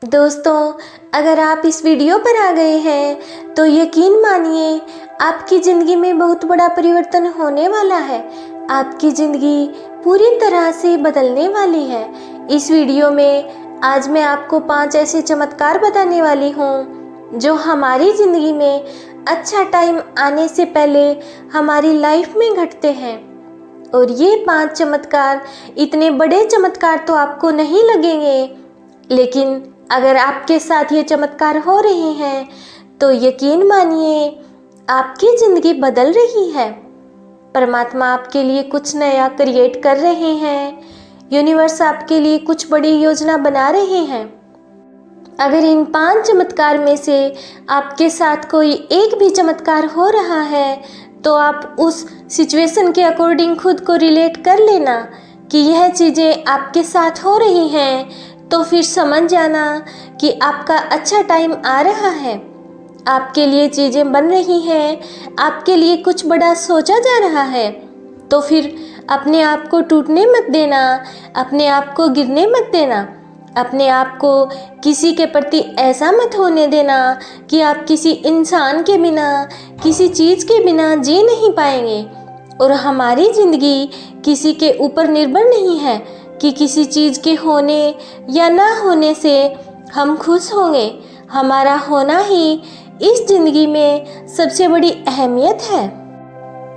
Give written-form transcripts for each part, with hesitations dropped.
दोस्तों, अगर आप इस वीडियो पर आ गए हैं तो यकीन मानिए आपकी ज़िंदगी में बहुत बड़ा परिवर्तन होने वाला है। आपकी ज़िंदगी पूरी तरह से बदलने वाली है। इस वीडियो में आज मैं आपको 5 ऐसे चमत्कार बताने वाली हूँ जो हमारी ज़िंदगी में अच्छा टाइम आने से पहले हमारी लाइफ में घटते हैं। और ये 5 चमत्कार इतने बड़े चमत्कार तो आपको नहीं लगेंगे, लेकिन अगर आपके साथ ये चमत्कार हो रहे हैं तो यकीन मानिए आपकी ज़िंदगी बदल रही है। परमात्मा आपके लिए कुछ नया क्रिएट कर रहे हैं। यूनिवर्स आपके लिए कुछ बड़ी योजना बना रहे हैं। अगर इन 5 चमत्कार में से आपके साथ कोई एक भी चमत्कार हो रहा है तो आप उस सिचुएशन के अकॉर्डिंग खुद को रिलेट कर लेना कि यह चीज़ें आपके साथ हो रही हैं, तो फिर समझ जाना कि आपका अच्छा टाइम आ रहा है। आपके लिए चीज़ें बन रही हैं, आपके लिए कुछ बड़ा सोचा जा रहा है। तो फिर अपने आप को टूटने मत देना, अपने आप को गिरने मत देना, अपने आप को किसी के प्रति ऐसा मत होने देना कि आप किसी इंसान के बिना, किसी चीज़ के बिना जी नहीं पाएंगे। और हमारी ज़िंदगी किसी के ऊपर निर्भर नहीं है कि किसी चीज़ के होने या ना होने से हम खुश होंगे। हमारा होना ही इस ज़िंदगी में सबसे बड़ी अहमियत है।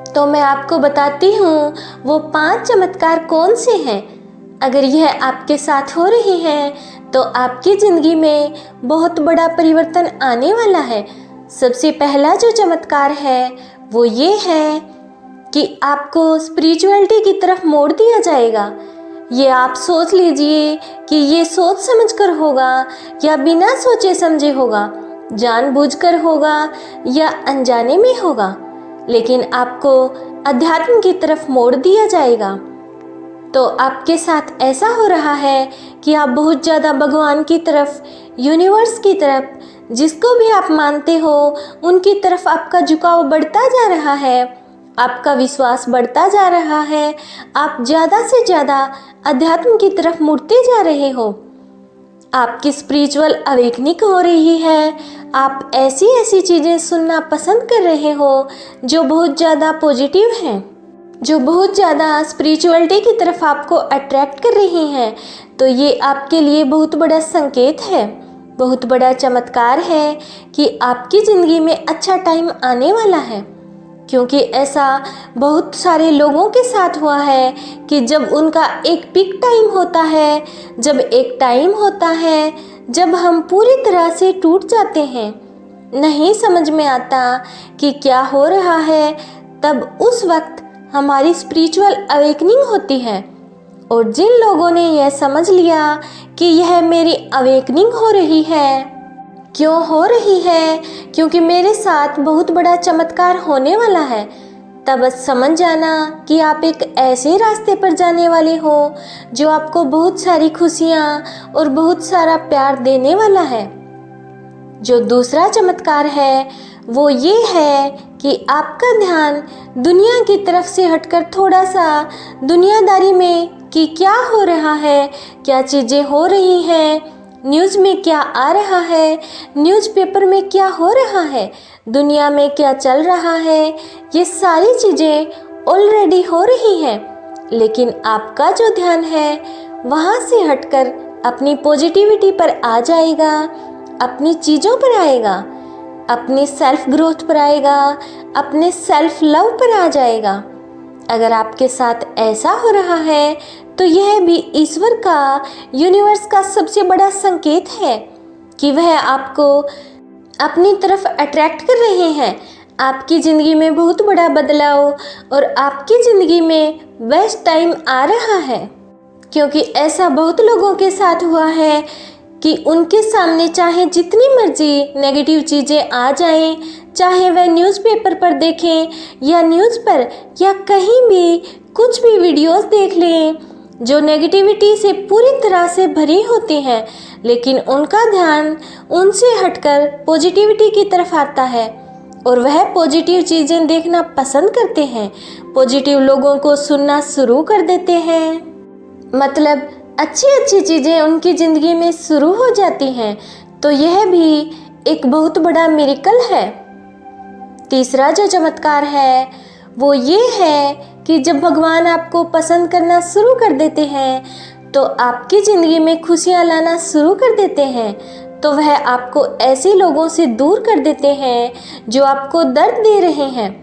तो मैं आपको बताती हूँ वो 5 चमत्कार कौन से हैं। अगर यह आपके साथ हो रही हैं तो आपकी ज़िंदगी में बहुत बड़ा परिवर्तन आने वाला है। सबसे पहला जो चमत्कार है वो ये है कि आपको स्पिरिचुअलिटी की तरफ मोड़ दिया जाएगा। ये आप सोच लीजिए कि ये सोच समझकर होगा या बिना सोचे समझे होगा, जानबूझकर होगा या अनजाने में होगा, लेकिन आपको अध्यात्म की तरफ मोड़ दिया जाएगा। तो आपके साथ ऐसा हो रहा है कि आप बहुत ज़्यादा भगवान की तरफ, यूनिवर्स की तरफ, जिसको भी आप मानते हो उनकी तरफ आपका झुकाव बढ़ता जा रहा है, आपका विश्वास बढ़ता जा रहा है। आप ज़्यादा से ज़्यादा अध्यात्म की तरफ मुड़ते जा रहे हो। आपकी स्पिरिचुअल अवेकनिंग हो रही है। आप ऐसी ऐसी चीज़ें सुनना पसंद कर रहे हो जो बहुत ज़्यादा पॉजिटिव हैं, जो बहुत ज़्यादा स्पिरिचुअलिटी की तरफ आपको अट्रैक्ट कर रही हैं। तो ये आपके लिए बहुत बड़ा संकेत है, बहुत बड़ा चमत्कार है कि आपकी ज़िंदगी में अच्छा टाइम आने वाला है। क्योंकि ऐसा बहुत सारे लोगों के साथ हुआ है कि जब उनका एक पीक टाइम होता है, जब एक टाइम होता है जब हम पूरी तरह से टूट जाते हैं, नहीं समझ में आता कि क्या हो रहा है, तब उस वक्त हमारी स्पिरिचुअल अवेकनिंग होती है। और जिन लोगों ने यह समझ लिया कि यह मेरी अवेकनिंग हो रही है, क्यों हो रही है, क्योंकि मेरे साथ बहुत बड़ा चमत्कार होने वाला है, तब समझ जाना कि आप एक ऐसे रास्ते पर जाने वाले हो जो आपको बहुत सारी खुशियाँ और बहुत सारा प्यार देने वाला है। जो दूसरा चमत्कार है वो ये है कि आपका ध्यान दुनिया की तरफ से हटकर थोड़ा सा दुनियादारी में कि क्या हो रहा है, क्या चीज़ें हो रही हैं, न्यूज़ में क्या आ रहा है, न्यूज़पेपर में क्या हो रहा है, दुनिया में क्या चल रहा है, ये सारी चीज़ें ऑलरेडी हो रही हैं। लेकिन आपका जो ध्यान है वहाँ से हटकर अपनी पॉजिटिविटी पर आ जाएगा, अपनी चीज़ों पर आएगा, अपनी सेल्फ ग्रोथ पर आएगा, अपने सेल्फ लव पर आ जाएगा। अगर आपके साथ ऐसा हो रहा है तो यह भी ईश्वर का, यूनिवर्स का सबसे बड़ा संकेत है कि वह आपको अपनी तरफ अट्रैक्ट कर रहे हैं। आपकी ज़िंदगी में बहुत बड़ा बदलाव और आपकी ज़िंदगी में बेस्ट टाइम आ रहा है। क्योंकि ऐसा बहुत लोगों के साथ हुआ है कि उनके सामने चाहे जितनी मर्जी नेगेटिव चीज़ें आ जाएं, चाहे वह न्यूज़पेपर पर देखें या न्यूज़ पर या कहीं भी कुछ भी वीडियोस देख लें जो नेगेटिविटी से पूरी तरह से भरी होती हैं, लेकिन उनका ध्यान उनसे हटकर पॉजिटिविटी की तरफ आता है और वह पॉजिटिव चीज़ें देखना पसंद करते हैं, पॉजिटिव लोगों को सुनना शुरू कर देते हैं। मतलब अच्छी अच्छी चीज़ें उनकी ज़िंदगी में शुरू हो जाती हैं, तो यह भी एक बहुत बड़ा मिरेकल है। तीसरा जो चमत्कार है वो ये है कि जब भगवान आपको पसंद करना शुरू कर देते हैं, तो आपकी ज़िंदगी में खुशियाँ लाना शुरू कर देते हैं, तो वह आपको ऐसे लोगों से दूर कर देते हैं जो आपको दर्द दे रहे हैं।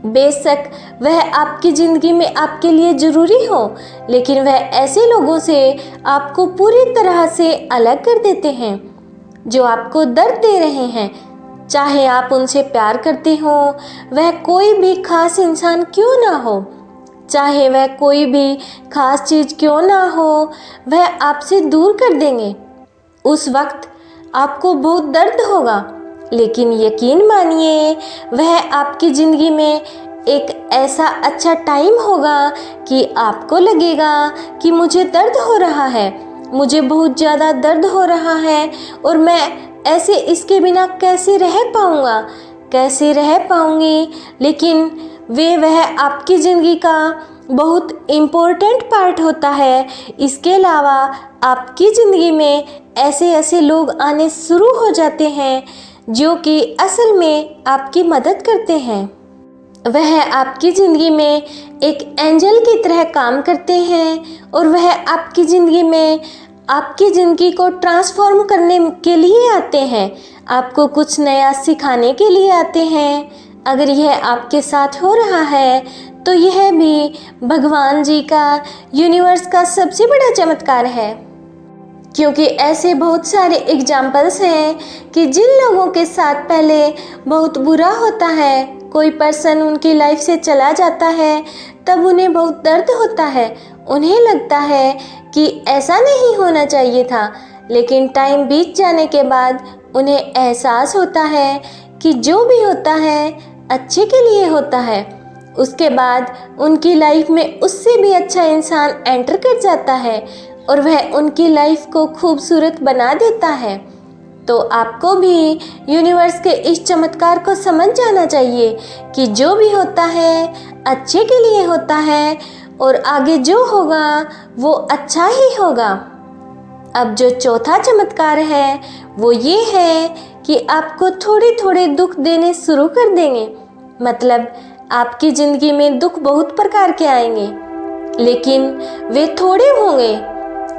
बेशक वह आपकी ज़िंदगी में आपके लिए ज़रूरी हो, लेकिन वह ऐसे लोगों से आपको पूरी तरह से अलग कर देते हैं जो आपको दर्द दे रहे हैं। चाहे आप उनसे प्यार करते हो, वह कोई भी खास इंसान क्यों ना हो, चाहे वह कोई भी खास चीज़ क्यों ना हो, वह आपसे दूर कर देंगे। उस वक्त आपको बहुत दर्द होगा, लेकिन यकीन मानिए वह आपकी ज़िंदगी में एक ऐसा अच्छा टाइम होगा कि आपको लगेगा कि मुझे दर्द हो रहा है, मुझे बहुत ज़्यादा दर्द हो रहा है और मैं ऐसे इसके बिना कैसे रह पाऊँगा, कैसे रह पाऊँगी। लेकिन वह आपकी ज़िंदगी का बहुत इम्पोर्टेंट पार्ट होता है। इसके अलावा आपकी ज़िंदगी में ऐसे ऐसे लोग आने शुरू हो जाते हैं जो कि असल में आपकी मदद करते हैं। वह आपकी ज़िंदगी में एक एंजल की तरह काम करते हैं और वह आपकी ज़िंदगी में आपकी ज़िंदगी को ट्रांसफॉर्म करने के लिए आते हैं, आपको कुछ नया सिखाने के लिए आते हैं। अगर यह आपके साथ हो रहा है तो यह भी भगवान जी का, यूनिवर्स का सबसे बड़ा चमत्कार है, क्योंकि ऐसे बहुत सारे एग्जाम्पल्स हैं कि जिन लोगों के साथ पहले बहुत बुरा होता है, कोई पर्सन उनकी लाइफ से चला जाता है, तब उन्हें बहुत दर्द होता है, उन्हें लगता है कि ऐसा नहीं होना चाहिए था, लेकिन टाइम बीत जाने के बाद उन्हें एहसास होता है कि जो भी होता है अच्छे के लिए होता है। उसके बाद उनकी लाइफ में उससे भी अच्छा इंसान एंटर कर जाता है और वह उनकी लाइफ को खूबसूरत बना देता है। तो आपको भी यूनिवर्स के इस चमत्कार को समझ जाना चाहिए कि जो भी होता है अच्छे के लिए होता है और आगे जो होगा वो अच्छा ही होगा। अब जो चौथा चमत्कार है वो ये है कि आपको थोड़े थोड़े दुख देने शुरू कर देंगे। मतलब आपकी ज़िंदगी में दुख बहुत प्रकार के आएंगे, लेकिन वे थोड़े होंगे।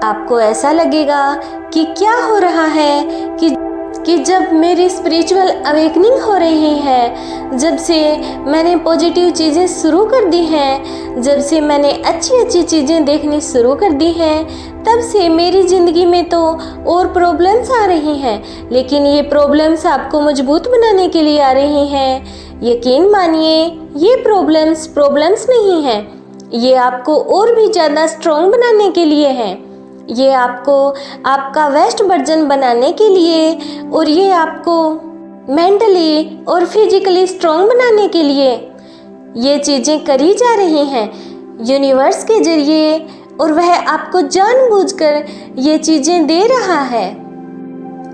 आपको ऐसा लगेगा कि क्या हो रहा है कि जब मेरी स्पिरिचुअल अवेकनिंग हो रही है, जब से मैंने पॉजिटिव चीज़ें शुरू कर दी हैं, जब से मैंने अच्छी अच्छी चीज़ें देखनी शुरू कर दी हैं, तब से मेरी ज़िंदगी में तो और प्रॉब्लम्स आ रही हैं। लेकिन ये प्रॉब्लम्स आपको मजबूत बनाने के लिए आ रही हैं। यकीन मानिए ये प्रॉब्लम्स नहीं हैं, ये आपको और भी ज़्यादा स्ट्रॉन्ग बनाने के लिए हैं। ये आपको आपका बेस्ट वर्जन बनाने के लिए और ये आपको मेंटली और फिजिकली स्ट्रॉन्ग बनाने के लिए ये चीज़ें करी जा रही हैं यूनिवर्स के ज़रिए, और वह आपको जानबूझकर ये चीज़ें दे रहा है।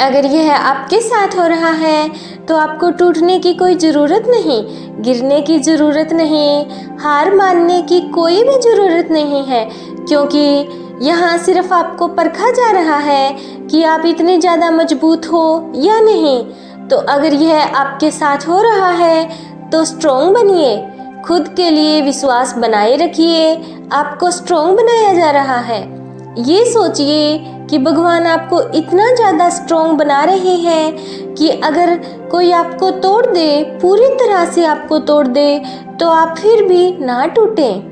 अगर यह आपके साथ हो रहा है तो आपको टूटने की कोई ज़रूरत नहीं, गिरने की ज़रूरत नहीं, हार मानने की कोई भी ज़रूरत नहीं है, क्योंकि यहाँ सिर्फ आपको परखा जा रहा है कि आप इतने ज़्यादा मजबूत हो या नहीं। तो अगर यह आपके साथ हो रहा है तो स्ट्रॉन्ग बनिए, खुद के लिए विश्वास बनाए रखिए। आपको स्ट्रॉन्ग बनाया जा रहा है। ये सोचिए कि भगवान आपको इतना ज़्यादा स्ट्रॉन्ग बना रहे हैं कि अगर कोई आपको तोड़ दे, पूरी तरह से आपको तोड़ दे, तो आप फिर भी ना टूटें।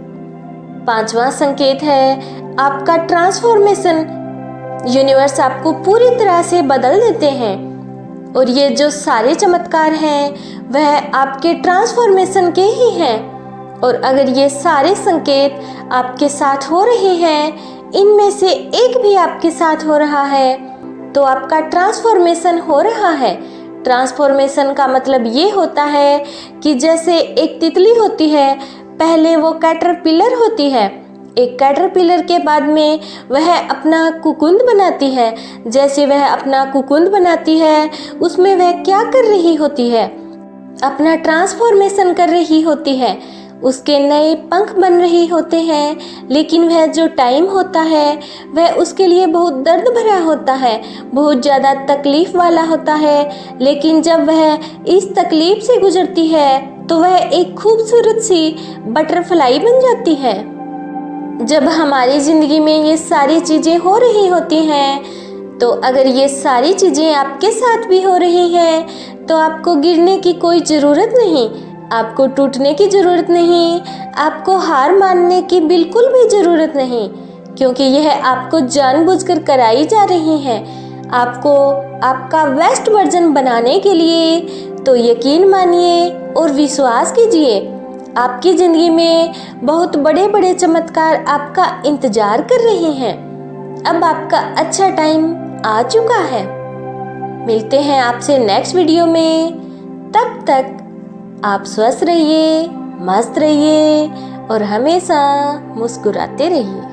पांचवा संकेत है आपका ट्रांसफॉर्मेशन। यूनिवर्स आपको पूरी तरह से बदल देते हैं, और ये जो सारे चमत्कार हैं वह आपके ट्रांसफॉर्मेशन के ही हैं। और अगर ये सारे संकेत आपके साथ हो रहे हैं, इनमें से एक भी आपके साथ हो रहा है, तो आपका ट्रांसफॉर्मेशन हो रहा है। ट्रांसफॉर्मेशन का मतलब ये होता है कि जैसे एक तितली होती है, पहले वो कैटरपिलर होती है, एक कैटरपिलर के बाद में वह अपना कुकुंद बनाती है। जैसे वह अपना कुकुंद बनाती है, उसमें वह क्या कर रही होती है, अपना ट्रांसफॉर्मेशन कर रही होती है। उसके नए पंख बन रहे होते हैं, लेकिन वह जो टाइम होता है वह उसके लिए बहुत दर्द भरा होता है, बहुत ज़्यादा तकलीफ़ वाला होता है। लेकिन जब वह इस तकलीफ़ से गुजरती है तो वह एक खूबसूरत सी बटरफ्लाई बन जाती है। जब हमारी ज़िंदगी में ये सारी चीज़ें हो रही होती हैं, तो अगर ये सारी चीज़ें आपके साथ भी हो रही हैं तो आपको गिरने की कोई ज़रूरत नहीं, आपको टूटने की ज़रूरत नहीं, आपको हार मानने की बिल्कुल भी ज़रूरत नहीं, क्योंकि यह आपको जानबूझकर कराई जा रही है, आपको आपका बेस्ट वर्जन बनाने के लिए। तो यकीन मानिए और विश्वास कीजिए, आपकी ज़िंदगी में बहुत बड़े बड़े चमत्कार आपका इंतज़ार कर रहे हैं। अब आपका अच्छा टाइम आ चुका है। मिलते हैं आपसे नेक्स्ट वीडियो में। तब तक आप स्वस्थ रहिए, मस्त रहिए और हमेशा मुस्कुराते रहिए।